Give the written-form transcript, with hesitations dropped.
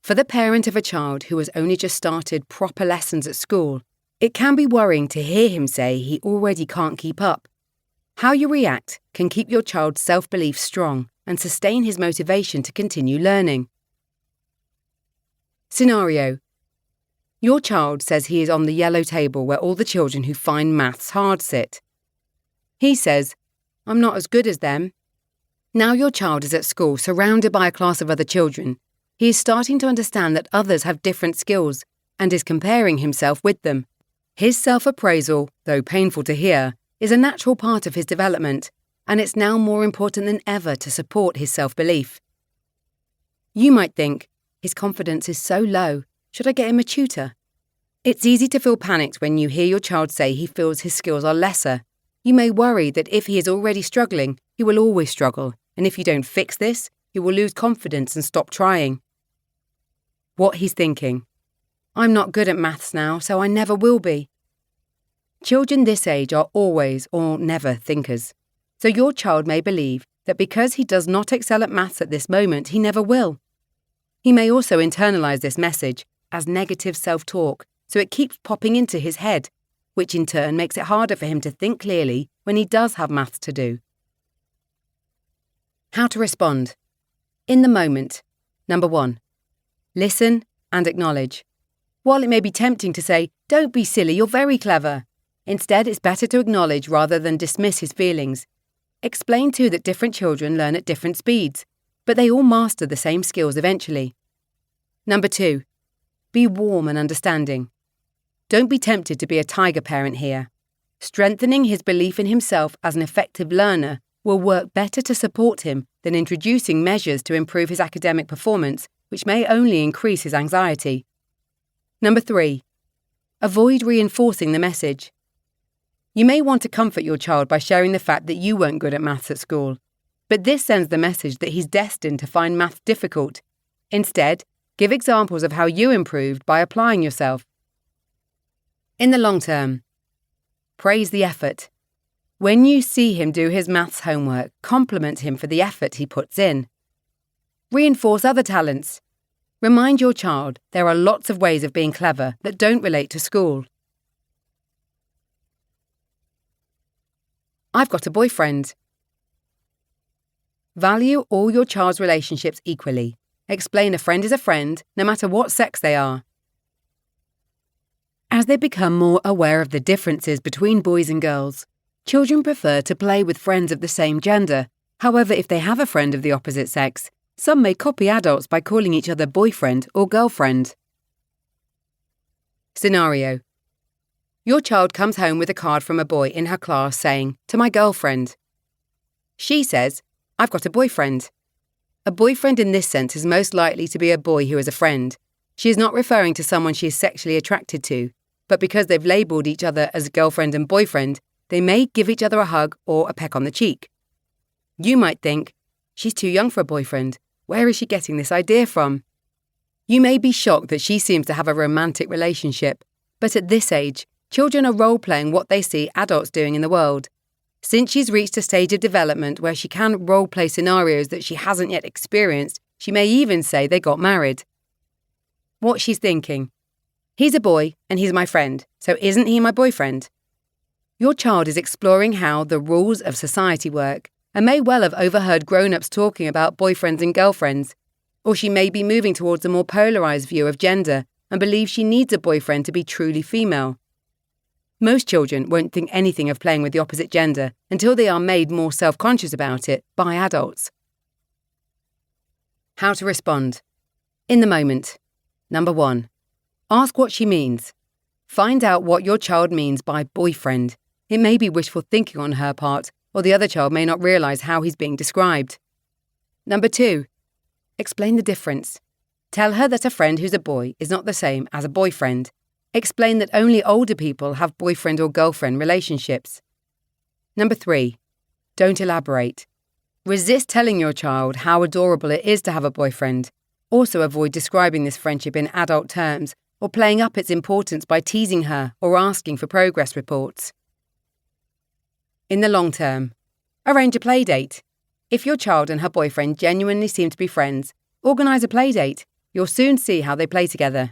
For the parent of a child who has only just started proper lessons at school, it can be worrying to hear him say he already can't keep up. How you react can keep your child's self-belief strong and sustain his motivation to continue learning. Scenario: your child says he is on the yellow table where all the children who find maths hard sit. He says, "I'm not as good as them." Now your child is at school surrounded by a class of other children. He is starting to understand that others have different skills and is comparing himself with them. His self-appraisal, though painful to hear, is a natural part of his development, and it's now more important than ever to support his self-belief. You might think, his confidence is so low, should I get him a tutor? It's easy to feel panicked when you hear your child say he feels his skills are lesser. You may worry that if he is already struggling, he will always struggle, and if you don't fix this, he will lose confidence and stop trying. What he's thinking: I'm not good at maths now, so I never will be. Children this age are always or never thinkers, so your child may believe that because he does not excel at maths at this moment, he never will. He may also internalise this message as negative self-talk, so it keeps popping into his head, which in turn makes it harder for him to think clearly when he does have maths to do. How to respond. In the moment. Number 1. Listen and acknowledge. While it may be tempting to say, "Don't be silly, you're very clever," instead it's better to acknowledge rather than dismiss his feelings. Explain too that different children learn at different speeds, but they all master the same skills eventually. Number 2. Be warm and understanding. Don't be tempted to be a tiger parent here. Strengthening his belief in himself as an effective learner will work better to support him than introducing measures to improve his academic performance, which may only increase his anxiety. Number 3. Avoid reinforcing the message. You may want to comfort your child by sharing the fact that you weren't good at maths at school, but this sends the message that he's destined to find maths difficult. Instead, give examples of how you improved by applying yourself. In the long term, praise the effort. When you see him do his maths homework, compliment him for the effort he puts in. Reinforce other talents. Remind your child there are lots of ways of being clever that don't relate to school. I've got a boyfriend. Value all your child's relationships equally. Explain a friend is a friend, no matter what sex they are. As they become more aware of the differences between boys and girls, children prefer to play with friends of the same gender. However, if they have a friend of the opposite sex, some may copy adults by calling each other boyfriend or girlfriend. Scenario: your child comes home with a card from a boy in her class saying, "To my girlfriend." She says, "I've got a boyfriend." A boyfriend in this sense is most likely to be a boy who is a friend. She is not referring to someone she is sexually attracted to, but because they've labelled each other as girlfriend and boyfriend, they may give each other a hug or a peck on the cheek. You might think, "She's too young for a boyfriend. Where is she getting this idea from?" You may be shocked that she seems to have a romantic relationship, but at this age, children are role-playing what they see adults doing in the world. Since she's reached a stage of development where she can role-play scenarios that she hasn't yet experienced, she may even say they got married. What she's thinking: he's a boy and he's my friend, so isn't he my boyfriend? Your child is exploring how the rules of society work and may well have overheard grown-ups talking about boyfriends and girlfriends, or she may be moving towards a more polarised view of gender and believes she needs a boyfriend to be truly female. Most children won't think anything of playing with the opposite gender until they are made more self-conscious about it by adults. How to respond. In the moment. Number 1. Ask what she means. Find out what your child means by boyfriend. It may be wishful thinking on her part, or the other child may not realise how he's being described. Number 2. Explain the difference. Tell her that a friend who's a boy is not the same as a boyfriend. Explain that only older people have boyfriend or girlfriend relationships. Number 3. Don't elaborate. Resist telling your child how adorable it is to have a boyfriend. Also avoid describing this friendship in adult terms or playing up its importance by teasing her or asking for progress reports. In the long term, arrange a play date. If your child and her boyfriend genuinely seem to be friends, organise a play date. You'll soon see how they play together.